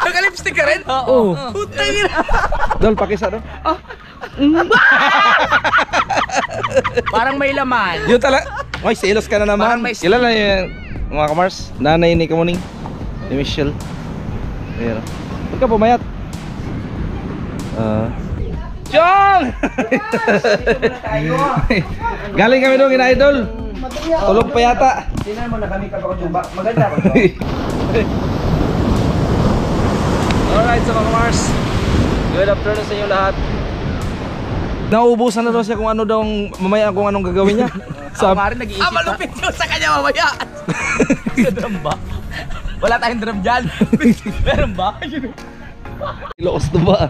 Naka-lipstick ka rin? Oo. Putang ina. Dol, pakisa do. Parang may laman. Yun talaga. Ay, selos ka na naman. Kilala yung mga kamars. Nanay ni Kamuning. Ni Michelle. Ayan. Huwag ka pumayat. Chong! Galing kami doon, ina-idol. Tulog pa yata. Tingnan mo na kami kapag jumba. Maganda ako. Alright, so mga Mars, good afternoon sa inyo lahat. Nauubusan na daw siya kung ano daw mamaya kung anong gagawin niya. Ako nga rin nag-iisip malupit yun sa kanya mamaya. Sa drum ba? Wala tayong drum dyan. Meron ba? Iloos to ba?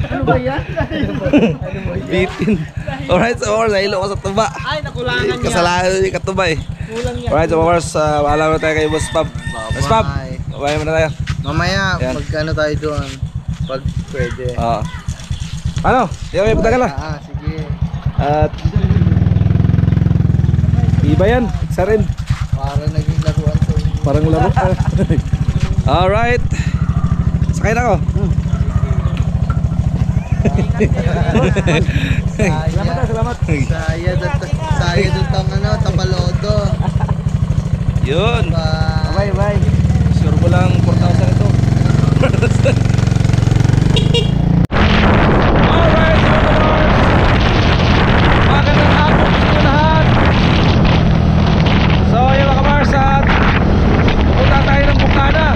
Ano ba yan? Bitin. Alright, so Mars, nahilo ko sa tuba. Ay, nakulangan niya. Kasalanan yung katuba eh. Kulang yan. Alright, so Mars, paalam na tayo kay Boss Pab. Boss Pab, babay mo na tayo. Mamaya, Yan. pag ano tayo doon, pag pwede. Ano? Di kami patagal na. Sige. At iba yan, isa rin. Para naging laruan sa inyo. Parang laro. Alright. Sakay na ako. Salamat. Saya doon tang ano, tapalodo. Yun. Bye. Sure ko lang 4,000 ito. Alright, magandang hapon sa inyo lahat. So yun mga kamarsat, pupunta tayo ng Bukana.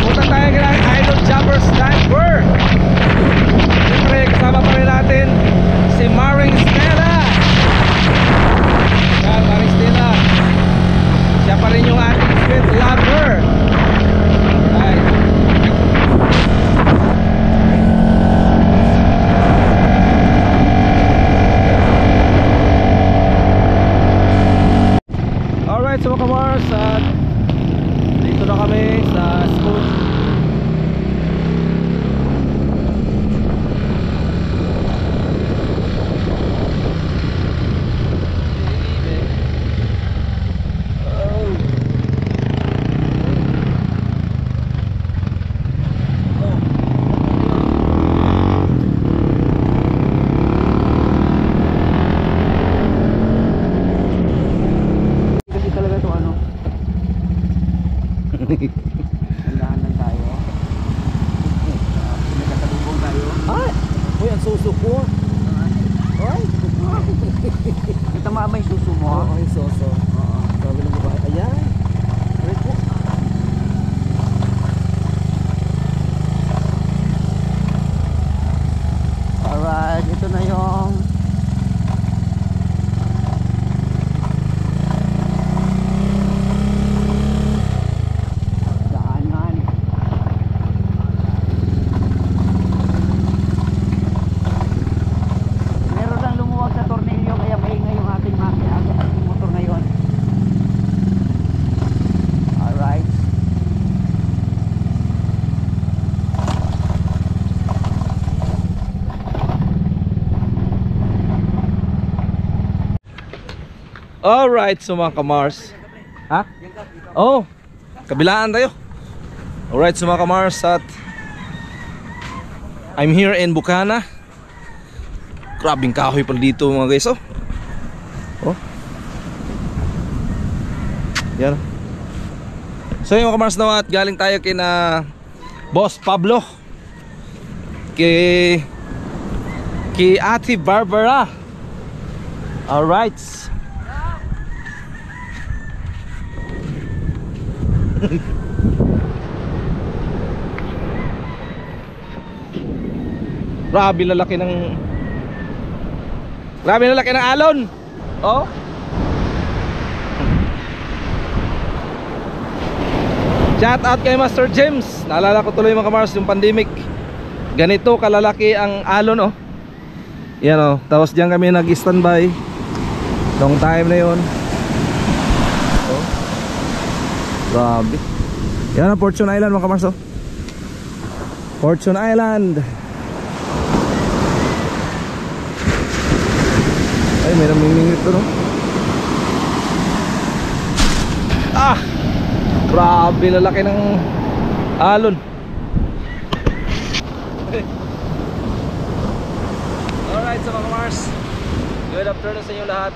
Pupunta tayo kay Idol Jumper Sniper. Siyempre kasama pa rin natin si Maring Stella. Yan, Maring Stella. Siya pa rin yung ating sweet lover. Right. Alright, so mga kamars, at dito na kami sa school. Handahan lang tayo. Nagkasalubong tayo. Ay! Uy, ang suso ko. Ay! Kita mo may suso mo? Oo, yung suso. Sabi ng babae. Ayan. Wait po. Alright, ito na yung daanan. Meron lang lumuwag sa tornilyo kaya maingay yung ating motor ngayon. Alright. Alright, so mga kamars. Ha? Oh, kabilaan tayo. Alright, so mga kamars, at I'm here in Bukana. Grabing kahoy pala dito mga guys, oh. Yan. So yung mga kamars na, at galing tayo kina Boss Pablo, kay Ate Barbara. Alright. Grabe lalaki ng alon. Oh. Shout out kay Master James. Naalala ko tuloy mga kamars yung pandemic. Ganito kalalaki ang alon, oh. Yan, oh. Tapos diyan kami nag-standby. Long time na 'yon. Oh. Grabe. Yan ang Fortune Island mga kamars, oh. Fortune Island. Ay, may namimingit to, no? Ah! Grabe, lalaki ng Alon. Alright, so mga Mars, good afternoon sa inyo lahat.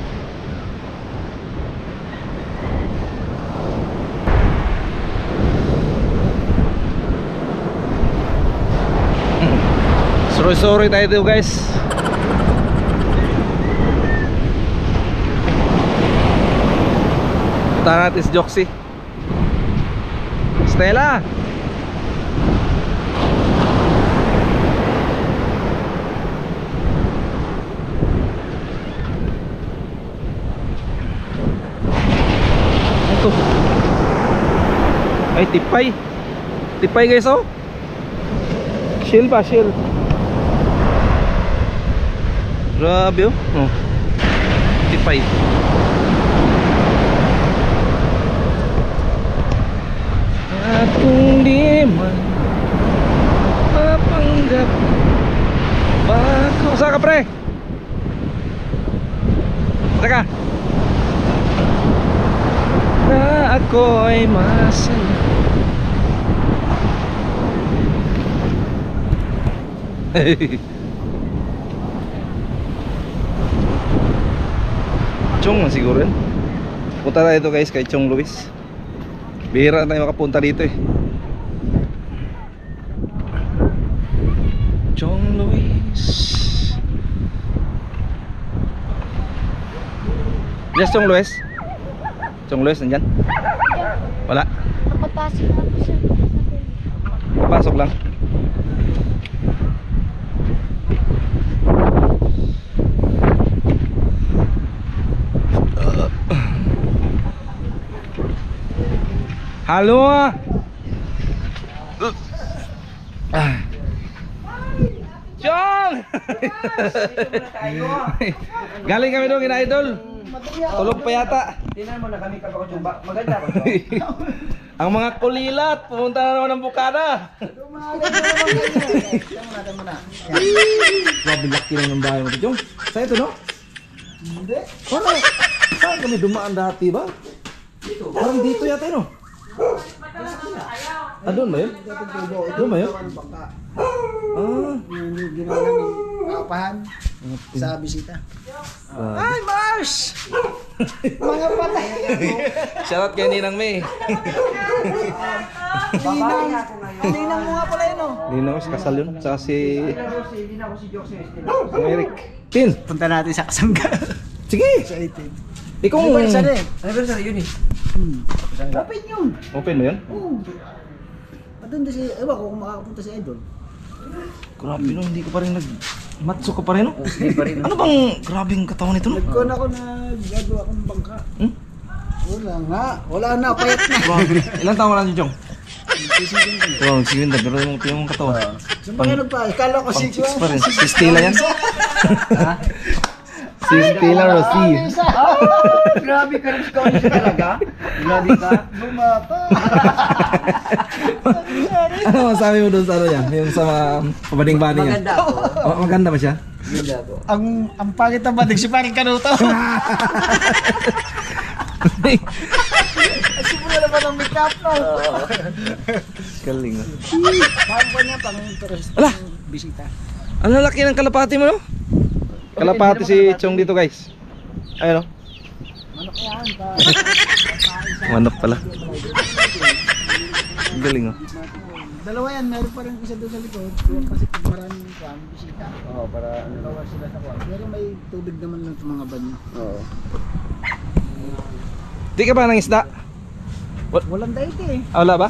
Sorry tayo dito guys. Punta natin si Joxy. Stella. Ito. Ay, tipay. Tipay guys, oh. Shield ba? Shield. Grabe, oh. Oh. Tipay. At kung di man mapanggap bako. Saan ka, pre? Saka na ako ay masaya. Chong lang siguro yun. Punta tayo dito guys kay Chong Luis. Bihira na tayo makapunta dito eh. Chong Luis. Yes, Chong Luis. Chong Luis nandyan? Wala. Nakapasok na po siya. Papasok lang. Halo. Chong! Galing kami doon, ina-idol. Tulog pa yata. Tingnan mo na kami kapag jumba. Maganda ko. Ang mga kulilat, pumunta na naman ng bukana. Grabe laki lang ng bahay mo, Chong. Saan ito, no? Hindi. Parang, saan kami dumaan dati ba? Parang dito yata, no? Ah, doon ba yun? Doon ba yun? Ah, Hindi ginawa namin kapahan sa bisita. Ay, Mars! Mga patay! shoutout kay Ninang May. Ninang mo nga pala yun, oh. Ninang May, si Kasal yun. Saka si Eric. Tin! Punta natin sa Kasangga. Sige! Sa 18. Ikaw Ano ba isa rin? Anniversary yun eh. Open yun. Open mo yun? Oo. Doon si, ewan ko kung makakapunta si Idol. Grabe no, hindi ko pa rin matso ka pa rin no? Ano bang grabing katawan nito no? Nagkon ako na gagawa akong bangka. Hmm? Wala na, payat na. Grabe. Ilang taon na si Jong? Oo, sige na, pero yung tingin mong katawan. Saan ba kayo nagpa? Ikala ko si Pang chicks pa rin. Si Stella yan? Si Stella Rossi. Grabe ka rin siya talaga. Grabe ka. Bumata. Ano masabi mo doon sa ano yan? Yung sa mga pabading-bading yan? Maganda ako. Oh, maganda ba siya? Maganda ako. Ang pangit na badig si Paring Kanuto. Simula naman ang make-up no. Galing ah. Paano ba niya pang Ala! bisita? Ang lalaki ng kalapati mo no? Kalapati si Chong dito guys. Ayun no? Manok yan. Manok pala. Galing oh. Dalawa yan, meron pa rin isa doon sa likod. Kaya kasi pag maraming bisita. Oo, para ano. Dalawa sila sa kwan. Pero may tubig naman lang sa mga banyo. Oo. Di ka ba ng isda? Walang daite eh. Ah, wala ba?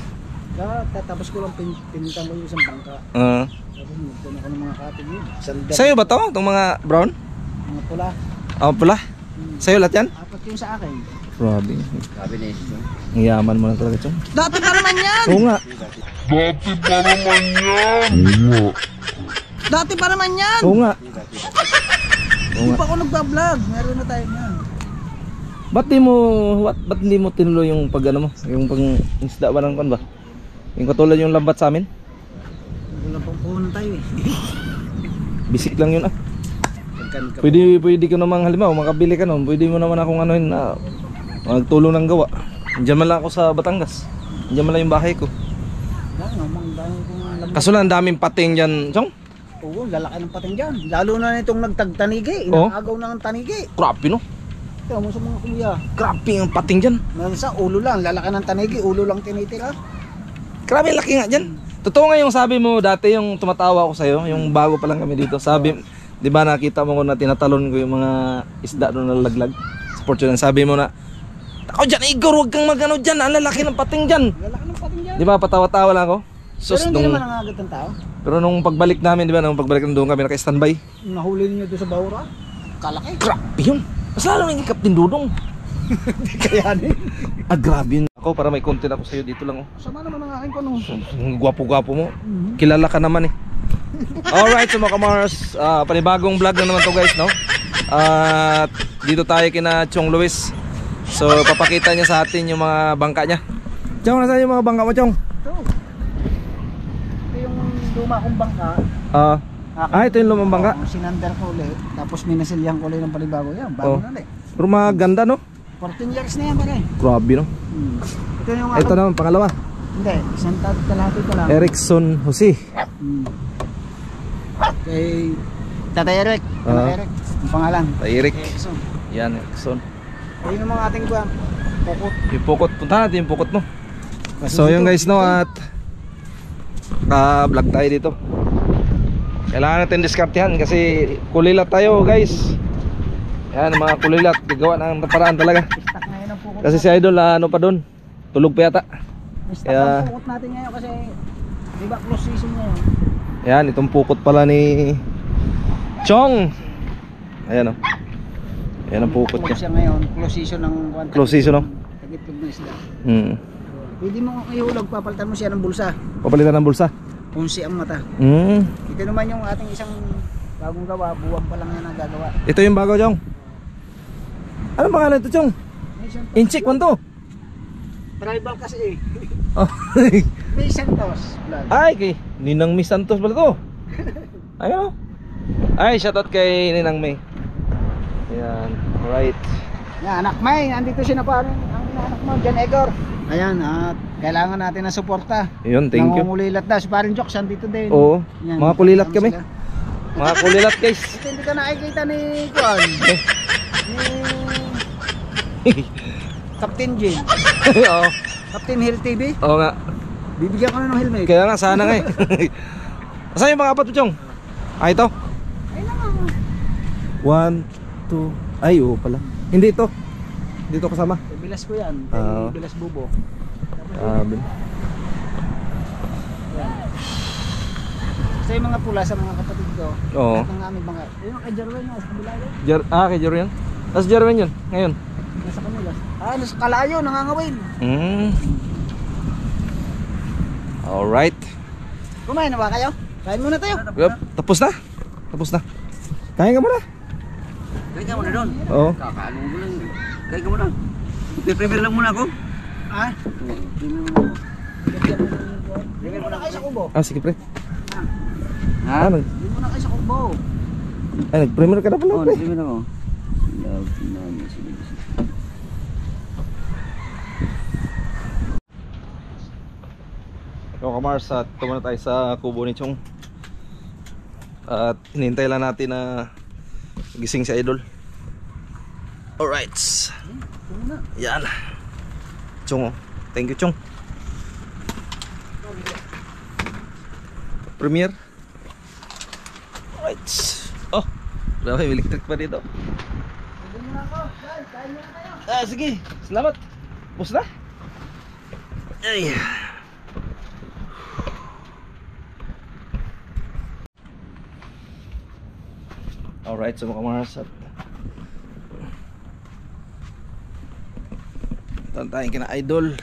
Tapos ko lang pinitan ko yung isang bangka. Tapos nagtan ako ng mga katin yun. Sandal. Sa'yo ba to? Itong mga brown? Mga pula. Ah, pula? Sa'yo lahat yan? Apat yung sa akin. Grabe. Sabi na ito. Ang yaman mo na talaga, Chong. Dati pa naman yan! Oo nga. Dati pa naman yan! Oo nga. Hindi pa ako nagbablog. Meron na tayo yan. Ba't hindi mo tinuloy yung pag ano mo? Yung pang isda ba ng kon ba? Yung katulad yung lambat sa amin? Wala pang puhunan tayo eh. Bisik lang yun ah. Pwede ka namang halimbawa makabili ka nun. Pwede mo naman akong anuhin na magtulong ng gawa. Diyan man lang ako sa Batangas. Diyan man lang yung bahay ko. oh, mang dami kong lamok. Kaso lang, ang daming pating dyan, Chong. Oo, lalaki ng pating dyan. Lalo na nitong nagtagtanigi, Oh. inaagaw ng tanigi. Grabe, no? Ito mo sa mga kuya. Grabe ang pating dyan. Sa ulo lang, lalaki ng tanigi, ulo lang tinitira. Grabe, laki nga dyan. Totoo nga yung sabi mo, dati yung tumatawa ko sa'yo, yung bago pa lang kami dito. Sabi, di ba nakita mo ko na tinatalon ko yung mga isda doon na laglag sa Fortune. Sabi mo na, ako dyan, Igor, huwag kang magano dyan, ang lalaki ng pating dyan. Lalaki ng pating dyan. Di ba, patawa-tawa lang ako. Pero hindi naman nangagat ng tao. Pero nung pagbalik namin, di ba, nung pagbalik doon kami, naka-standby. Nahuli niyo doon sa Baura. Kalaki. Grabe yun. Mas lalo naging Captain Dudong. Hindi kayanin. Grabe yun. Ako, para may content ako sa'yo dito lang. Oh. Sama naman ang aking kunong. Ang gwapo-gwapo mo. Kilala ka naman eh. Alright, so mga kamars, panibagong vlog na naman to guys, no? At dito tayo kina Chong Luis. So papakita niya sa atin yung mga bangka niya. Chong, nasaan yung mga bangka mo, Chong? Ito. Ito yung luma kong bangka. Ito yung lumang bangka. Sinandar ko ulit. Tapos minasilyan ko ulit ng panibago yan. Bago na ulit. Pero maganda, no? 14 years na yan pare. Grabe, no? Ito yung Ito naman, pangalawa. Hindi, isang kalahati ko lang. Erickson Jose. Kay Tata Eric. Tata Eric. Ang pangalan. Eric. Erickson. Yan, Erickson. Ayun ang mga ating kuwan. Pukot. Yung pukot, punta natin yung pukot mo. So yung guys, no, at vlog tayo dito. Kailangan natin diskartehan kasi kulilat tayo guys. Yan, mga kulilat, gagawa ng paraan talaga. Stock ngayon ang pukot. Kasi si Idol, ano pa doon, tulog pa yata. Stock Kaya, ang pukot natin ngayon kasi di ba close season ngayon. yan, itong pukot pala ni Chong. Ayan o. Ayan ang pukot Close niya. siya ngayon. Close season ng Close season, no? Tagitog na isda. Pwede mo ihulog, papalitan mo siya ng bulsa. Papalitan ng bulsa. Unsi ang mata. Ito naman yung ating isang bagong gawa. Buwang pa lang yan ang gagawa. Ito yung bago, Chong. Anong pangalan ito, Chong? Inchik man to. Tribal kasi eh. Oh. May Santos vlog. Ay, kay Ninang May Santos pala to. Ayun. Ay, shoutout kay Ninang May. Ayan, alright. Yan, anak May, andito siya na parang ang anak mo, John Egor. Ayan, at kailangan natin ng suporta. Ayun, thank you. Nangungulilat na, si parang Jokes andito din. Oo, Yan, mga kulilat kasama kami. sila. Mga kulilat guys. Ito hindi ka nakikita ni Juan. Ni Captain Jim. Oo. Captain Hill TV. Oo nga. Bibigyan ko na ng helmet. Kaya nga, sana nga eh. Asan yung mga apat mo, Chong? Ito? Ay naman. 1, 2, ay oo pala. Hindi ito. Dito kasama. Bilas ko yan. Bilas bubo. Sa yung mga pula sa mga kapatid ko. Oo. Lahat ng aming mga. Ayun kay Jerwin na sa kabila yun. Kay Jerwin. Tapos Jerwin yun, ngayon. Nasa kanila. Nasa kalayo, nangangawin. Alright. Kumain na ba kayo? Kain muna tayo. Yep. Tapos na? Tapos na. Kain ka muna. Kain ka muna doon. Oo. Kakaano mo lang. Kain ka muna. Prepare lang muna ako. Ha? Bigyan mo na kayo sa kubo. Sige pre. Ha? Bigyan mo na kayo sa kubo. Ay, nag-premier ka na pala pre. Prepare ako. Yung kamars, at tumuna tayo sa kubo ni Chong. At hinihintay lang natin na gising si Idol. Alright. Yan. Chong, oh. Thank you, Chong. Premier. Alright. Oh, grabe, may electric pa dito. Bigyan mo na ako. Kain muna kayo. Sige. Salamat. Pus na. Ay. Alright, so mga kamars, at tantayin kina Idol.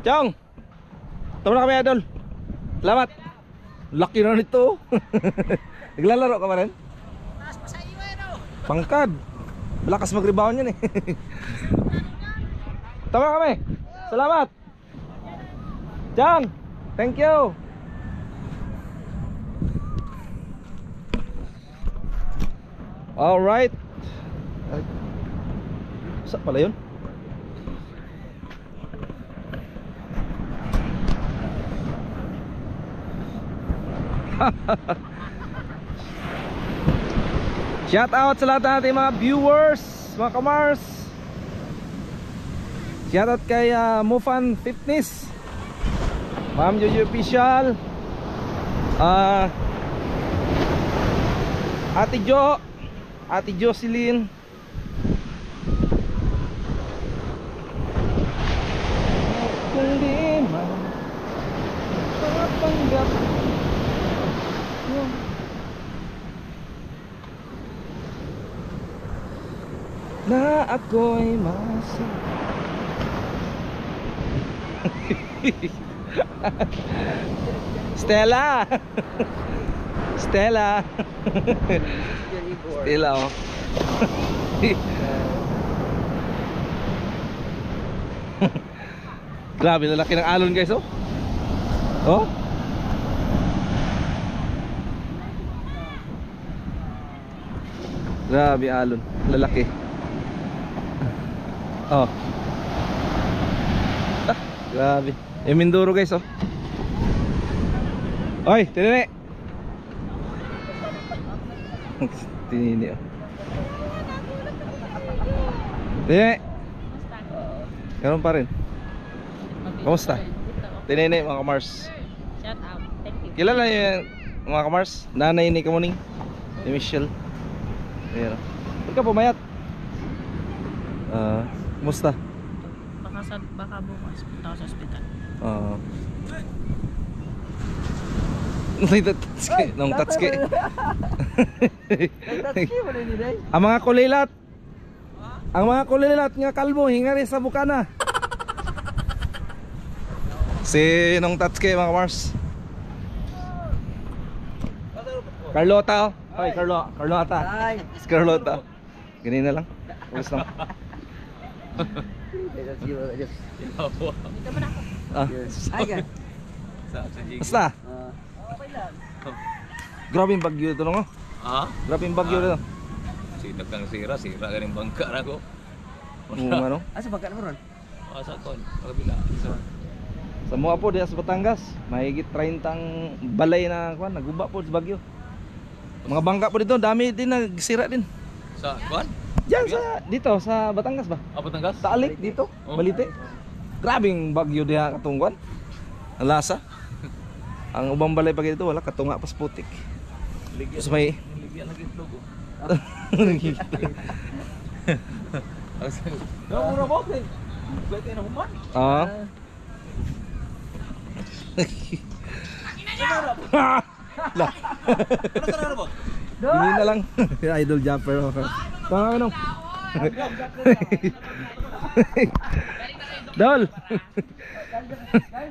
Chong! Tama na kami, Idol. Salamat. Laki na nito. Naglalaro ka pa rin? Pangkad. Malakas mag-rebound yan eh. Tama na kami. Salamat. Chong! Thank you. Alright. Saan pala yun? Shout out sa lahat ng ating mga viewers, mga kamars. Shout out kay Mufan Fitness, Ma'am Jojo Official, Ate Jo, Ate Jocelyn, kung di man papanggap na ako'y masaya. Stella. Stella. Stella, oh. Grabe, lalaki ng alon, guys, oh. Oh. Grabe alon, lalaki. Oh. Ah, grabe. Yung Mindoro, guys, oh. Oy, tinini. Tinini, oh. Tinini. Ganun pa rin. Kamusta? Tinini, mga kamars. Shout out. Thank you. Kilala yung mga kamars? Nanay ni Kamuning, ni Michelle. Ayan, oh. Huwag ka pumayat. Kumusta? Baka bukas punta ako sa ospital. Nung tatski. Ang mga kulilat. Ang mga kulilat nga kalmo hingari sa bukana. Si nung tatski, mga Mars. Carlota, oh. Hoy, Carlota. Si Carlota. Ganyan na lang. Ulis lang. Basta. Grabe yung bagyo ito, no? Ha? Grabe yung bagyo ito. Sira kang sira ganing bangka na ko. Ano? Asa bangka mo ron? Asa kon, kabila. Sa mga po diya sa Batangas, mahigit 30 ang balay na kuan, naguba po sa bagyo. Mga bangka po dito, dami din nagsira din. Sa kon? Diyan sa dito sa Batangas ba? Batangas? Sa Alik dito, Balite. Grabing bagyo diha katungkuan. Ang lasa. Ang ubang balay pa dito wala katunga pas putik. Sa may Ligyan lagi logo. mura ba? Pwede na human. Lah. Hindi na lang. Idol jumper. Tama ka nung. Dol.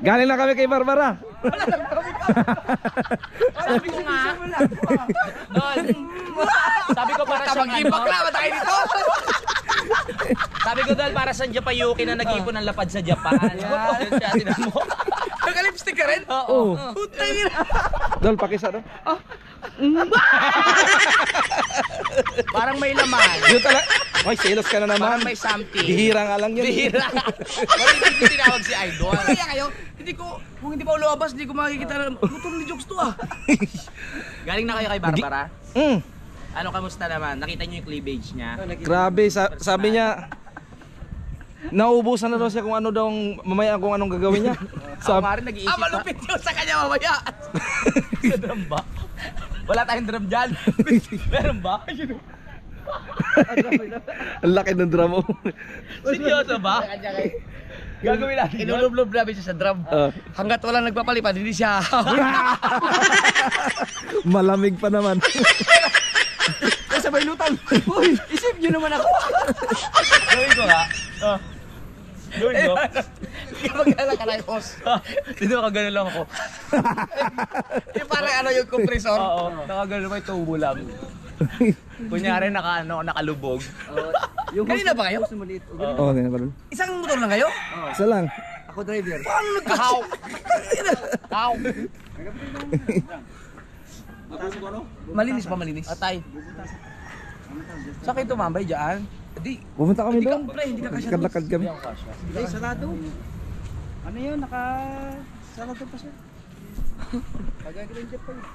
Galing na kami kay Barbara. Sabi ko nga. Sabi ko para sa Mag-ibak na ba tayo dito? Sabi ko dahil para sa Japayuki na nag-ipon ng lapad sa Japan. Yan. Naka-lipstick ka rin? Oo. Putay na. Dol, pakisa do. Parang may laman. Yun talaga. Hoy, selos ka na naman. Parang may something. Bihira nga lang yun. Bihira. Bakit hindi ko tinawag si Idol? Kaya kayo, kung hindi pa ulabas, hindi ko makikita na motor ni Jokes to ah. Galing na kayo kay Barbara? Mm. Ano, kamusta naman? Nakita niyo yung cleavage niya? Grabe, sabi niya nauubusan na daw siya kung ano daw mamaya kung anong gagawin niya. Ako nga rin nag-iisip pa. Malupit yun sa kanya mamaya. Sa drum ba? Wala tayong drum dyan. Meron ba? Ang laki ng drama mo. Seryoso ba? Gagawin natin yun? Inulublob namin siya sa drum. Hanggat walang nagpapalipad, hindi siya. Malamig pa naman. Sabay lutang. Uy, isip nyo naman ako. Gawin ko nga. Gawin ko. Hindi ka magkakalayos. Dito nakagano lang ako. Yung parang ano yung compressor. Oo, nakagano may tubo lang. Kunyari nakalubog. Kanina ba kayo? Oo, ganyan pa rin. Isang motor lang kayo? Isa lang. Ako driver. Paano nagkahaw? Kaw. Malinis pa, malinis. Atay. Saan kayo tumambay dyan? Di, Pumunta kami doon. pre, hindi ka kasya. Lakad-lakad kami. Ay, sarado. Ano yun? Sarado pa siya. Pagkagaling siya pa yun.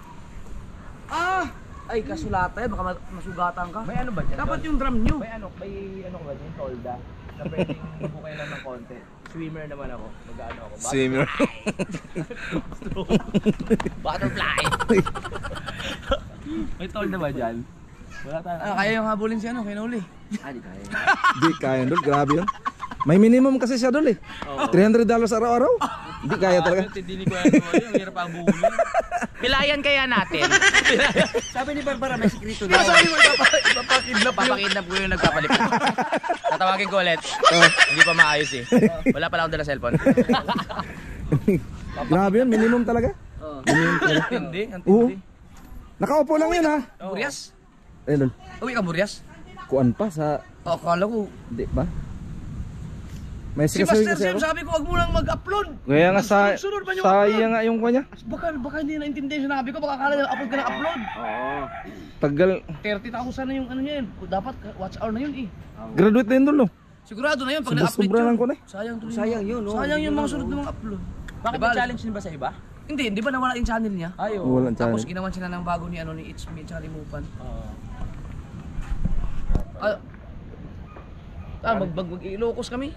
Ay, kasulatan. Baka masugatan ka. May ano ba dyan? Dapat yung drum nyo. May ano ba dyan? Tolda. Na pwedeng bubukay lang ng konti. Swimmer naman ako. Mag-ano ako. Swimmer. Butterfly. May tolda ba dyan? Wala tayo. Kaya yung habulin si Kinauli. Di kaya. Di kaya dol, grabe yun. May minimum kasi siya dol eh. $300 araw-araw. Di kaya talaga. Hindi ko yan. Yung hirap ang buhuli. Pilayan kaya natin. Sabi ni Barbara, may sikrito Kaya daw. sabi mo, Papakidnap ko yung nagpapalipad. Tatawagin ko ulit. Hindi pa maayos eh. Wala pala akong dala cellphone. Grabe yun, minimum talaga. Minimum talaga. Hindi, ang Oo. tindi. Nakaupo lang yun ha. Buryas? Eh dol, Uwi ka Buryas? kuan pa sa, Akala ko. di ba? May Si sikasawin Master kasi Sim ako. sabi ko, wag mo lang mag-upload. Kaya nga Sunod pa yung sayang nga yung kanya. Baka hindi na-intindihan yung sinabi ko, baka akala na upload ka na upload. Tagal. 30,000 na yung ano niya yun. Dapat watch hour na yun eh. Graduate na yun dol no. Sigurado na yun pag na-upload Sobra lang ko na eh. Sayang tuloy. Sayang yun, no? Sayang yung mga sunod na mga upload. Bakit Diba? may challenge din ba sa iba? Hindi ba nawala yung channel niya? Ayo. Walang Tapos channel. ginawan sila ng bago ni It's Me at Limupan. Mag-Ilocos kami.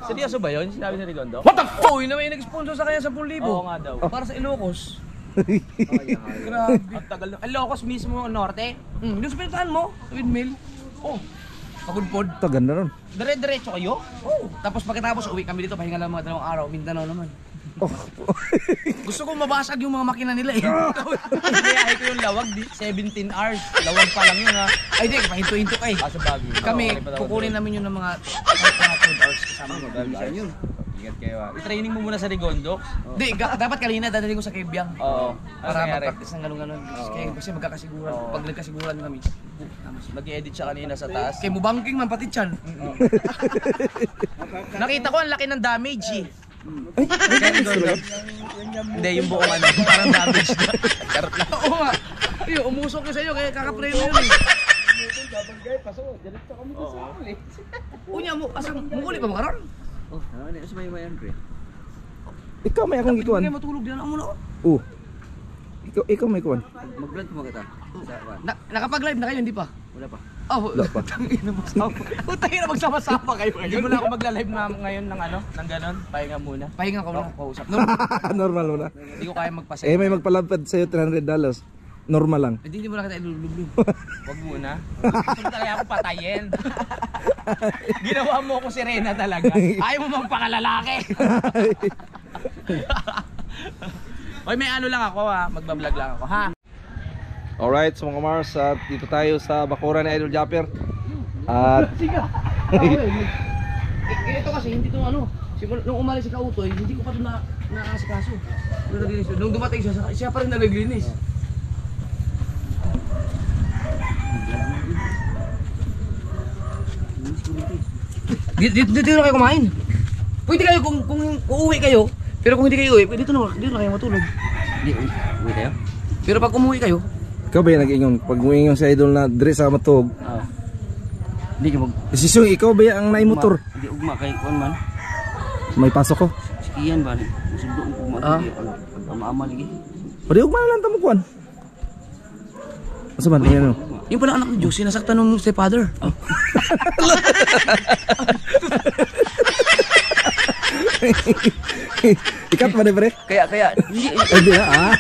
Seryoso ba yun? Sinabi ni Rigondo? What the fuck? Yun na may nag-sponsor sa kanya 10,000. Oo nga daw. Para sa Ilocos. Grabe. Ang tagal na. Ilocos mismo, norte. Yung sa pinuntahan mo, sa windmill. Oh. Pagudpod. Ito ganda nun. Dire-diretso kayo? Oh. Tapos pagkatapos uwi kami dito, pahinga lang mga 2 araw. Mindanao naman. Oh. Gusto ko mabasag yung mga makina nila eh. Biyahe ko yung lawag, 17 hours. Lawag pa lang yun ha. Ay di, pahinto-hinto ka eh. Kaso bago yun. Kami, kukunin namin yun ng mga 12 hours kasama mo. Yun. Ingat kayo ha. I-training mo muna sa Rigondo. Di, dapat kanina dadaling ko sa Kebyang. Oo. Para nangyari? mag-practice ng ganun-ganun. Kasi magkakasiguran. Pag nagkasiguran kami. Nag-edit siya kanina sa taas. Kay mubangking man pati tiyan. Nakita ko ang laki ng damage eh. Hindi, yung buong ano, parang damage na. Charot lang. Oo nga. Iyo, umusok ko sa iyo kaya kakapreno yun eh. Unya mo, asang muli pa mo karon? Oh, ano sa may mayan, pre? Ikaw may akong Hindi ikuan. kayo matulog diyan amo na. Oh. Ikaw may ikuan. Mag-vlog mo kita. Nakapag-live na kayo hindi pa? Wala pa. Oh, Wala pa. tangina mo. Putangin na magsama-sama kayo Hindi mo na ako magla-live na ngayon ng ano, ng ganon. Pahinga muna. Pahinga ko na. Kausap. Normal mo na. Hindi ko kaya magpasaya. Eh may magpalapad sa'yo $300. Normal lang. Hindi mo na kita ilulublob. Wag muna. Gusto mo talaga ako patayin. Ginawa mo ako sirena talaga. Ayaw mo magpakalalaki. Hoy, may ano lang ako ha. Magbablog lang ako ha. Alright, so mga Mars, at dito tayo sa bakuran ni Idol Japper. At Ito kasi hindi to ano. Nung umalis si Kautoy, hindi ko pa ito nakasikaso. Nung dumating siya pa rin naglinis. Dito na kayo kumain. Pwede kayo kung uuwi kayo. Pero kung hindi kayo uwi, dito na kayo matulog. Hindi, uwi tayo? Pero pag umuwi kayo, ikaw ba yung nag-ingon? Pag umiingon si Idol na dire sa matug, Hindi ka mag... Isisyong ikaw ba yung ang naimotor? Hindi, ugma kay Kuan man. May pasok ko. Sikiyan ba? Sundo ko ugma. Pag-ama lagi. Pwede huwag man lang tamukuan. Masa ba? Ano? yung pala anak ni Diyos, sinasaktan ng stepfather. Ikat ba pre? Kaya, hindi. Hindi ha?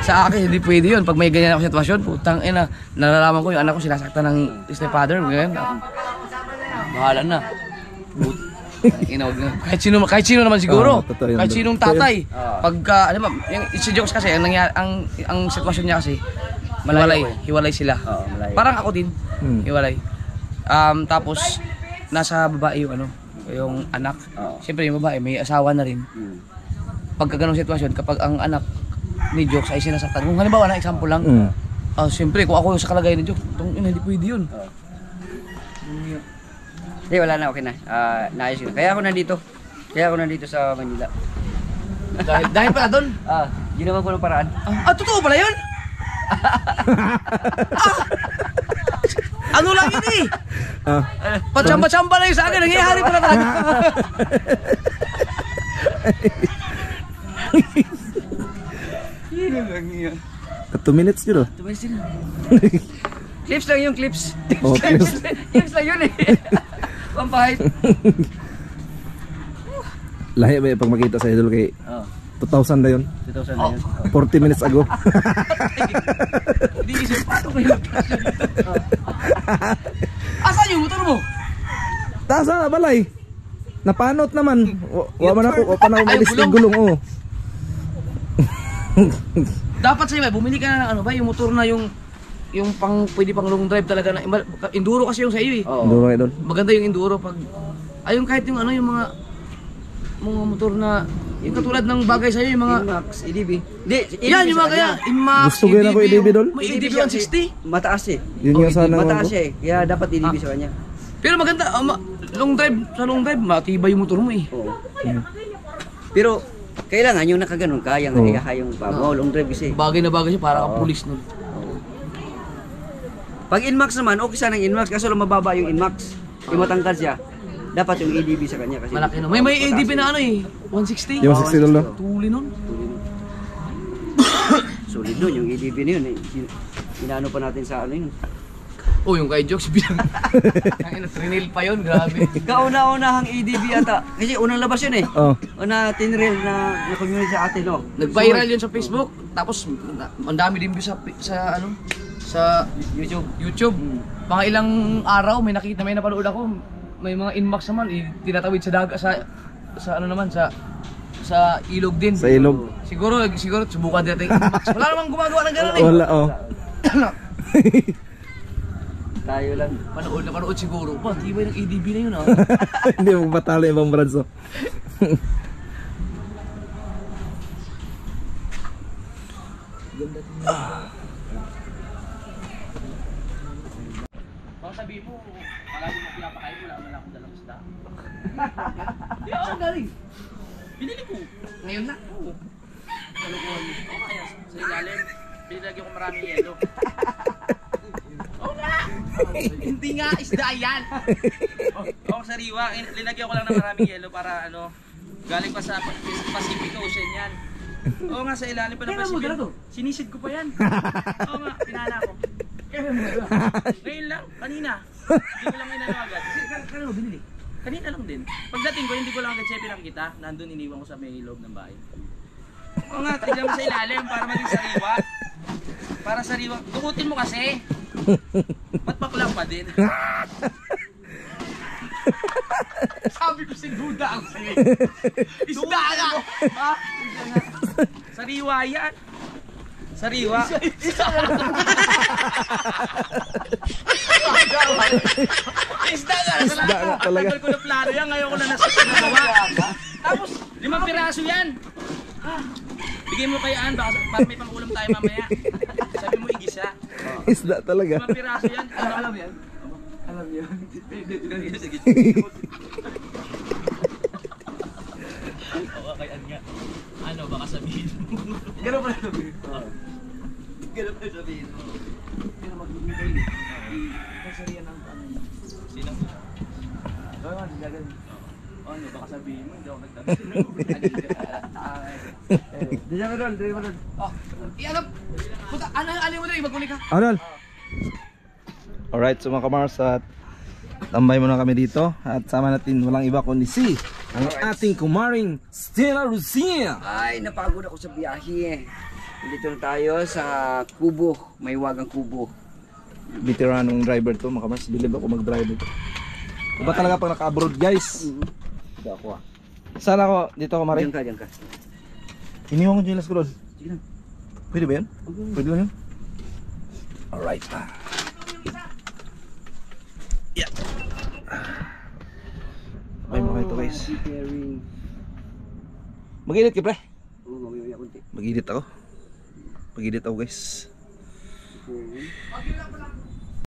Sa akin, hindi pwede yun. Pag may ganyan ako sitwasyon, putang ina, nalalaman ko yung anak ko sinasaktan ng stepfather. Ganyan. Bahala na. Kahit sino naman siguro. Totoo yun. Kahit sinong tatay. Pagka, alam mo, yung si Jokes kasi, ang sitwasyon niya kasi, hiwalay sila. Malayo. Parang ako din, Hmm. hiwalay. Tapos, nasa babae yung anak. Siyempre yung babae, may asawa na rin. Pagka ganong sitwasyon, kapag ang anak ni Jokes ay sinasaktan, kung halimbawa na example lang, siyempre kung ako yung sa kalagayan ni Jokes, hindi pwede yun. Hindi, wala na, okay na. Naayos ko na. Kaya ako nandito sa Manila. dahil pala doon. Ginawa ko ng paraan. Totoo pala yun? Ano lang yun eh? Pachamba-chamba lang yung sa akin, nangyayari pala talaga. Yun lang yun. 2 minutes dito. Clips lang yung clips. Oh, clips. Clips lang yun eh. Pampahit. Lahi ba yung pag makita sa idol kay 2,000 na yun? 2,000 na yun. 40 minutes ago. Hindi isip, paano kayo nagkasya dito? Asan yung motor mo? Tasa balay. Napanot naman. Wa man ako, pa na umalis ng gulong. Oh. Dapat sa'yo, bumili ka na ng ano ba, yung motor na yung pang pwede pang long drive talaga na enduro kasi yung sa iyo eh. Enduro idol. Maganda yung enduro pag ayun kahit yung ano yung mga motor na yung katulad ng bagay sa iyo yung mga Inmax, EDB. Hindi, yan yung mga kaya Inmax. Gusto ko yun ako EDB dol. May EDB 160. Mataas eh. Yun nga sana Mataas ako. siya eh. Kaya dapat EDB sa kanya. Pero maganda long drive sa long drive matibay yung motor mo eh. Oo. Pero kailangan yung nakaganon ka, yung yung pa mo, long drive kasi. Bagay na bagay siya para ka pulis nun. Pag Inmax naman, okay sana yung Inmax kaso lang mababa yung Inmax. Yung matangkad siya. Dapat yung EDB sa kanya kasi Malaki na. May EDB na ano eh 160. Yung 60 dol no? Tuli nun. solid nun yung EDB na yun. Inaano pa natin sa ano yun. Oh, yung kay Jokes bilang. Ang trinil pa yun, grabe. Kauna-unahang EDB ata. Kasi unang labas yun eh. Oh. Una tinrail na community sa atin no. Nag-viral yun sa Facebook, tapos ang dami din view sa ano sa YouTube. Mga ilang araw may napanood ako, may mga Inmax naman tinatawid sa dagat sa ano naman sa ilog din. Sa ilog. Siguro subukan din natin Inmax. Wala namang gumagawa ng gano'n eh. Wala oh. Tayo lang. Panood siguro. Pa, tibay ng EDB na yun ah. Hindi mo patalo yung ibang brands oh. Baka sabihin mo, palagi mo pinapakain, wala naman akong dalang isda. Di ako galing. Binili ko. Ngayon na. Oo. Kalukuhan mo. Oo kaya, sa ilalim. Binilagyan ko maraming yelo. Oo nga! Hindi nga, isda yan. Oo, sariwa. Linagyan ko lang ng maraming yelo para ano, galing pa sa Pacific Ocean yan. Oo nga, sa ilalim pa ng Kailan mo Pacific. dala to? Sinisid ko pa yan. Oo nga, pinana ko. Ngayon lang, kanina. Hindi ko lang inano agad. Kailan mo binili? Kanina lang din. Pagdating ko, hindi ko lang agad siya pinakita. Nandun iniwan ko sa may loob ng bahay. Oo nga, tignan mo sa ilalim para maging sariwa. Para sariwa. Dukutin mo kasi. Ba't baklang pa din? Sabi ko si Duda ang sige. Isda nga! Ha? Sariwa yan. Sariwa. Isda nga! Isda nga talaga. Tagal ko na plano yan. Ngayon ko na nagawa. Tapos, 5 piraso yan. Bigay mo kay Ann, baka may pangulam tayo mamaya. Sabi mo igisa. Isda talaga. 5 piraso yan. Alam yan? Alam yan? Sige. Oo, kay Ann nga. Ano, baka sabihin mo. Ganun pala sabihin. Ganun pa sabihin mo. Pero magbibigay. Kasariyan ang tanong. Sino? Gawin mo, dilagan. Ano, baka sabihin mo, hindi ako nagtanong. Diyan mo doon, diyan mo doon. Oh, ianap. Puta, ano mo doon, magkuli ka. Arnold. Alright, so mga kamars at tambay muna kami dito at sama natin walang iba kundi si ang ating kumaring Stella Ruzia. Ay, napagod ako sa biyahe. Dito na tayo sa Kubo, may wagang Kubo. Veteranong driver to mga kamars, bilib ako mag-drive ito. Iba talaga pag naka-abroad guys. Ito ako ah. Saan ako? Dito ako maring. Diyan ka. Iniwan ko dyan ko doon. Sige lang. Pwede ba yan? Pwede lang yun? Alright. Yeah. May mga ito guys. Preparing. Mag-edit ka pre? Oo, mamaya konti. Mag-edit ako. Mag-edit ako guys. Okay.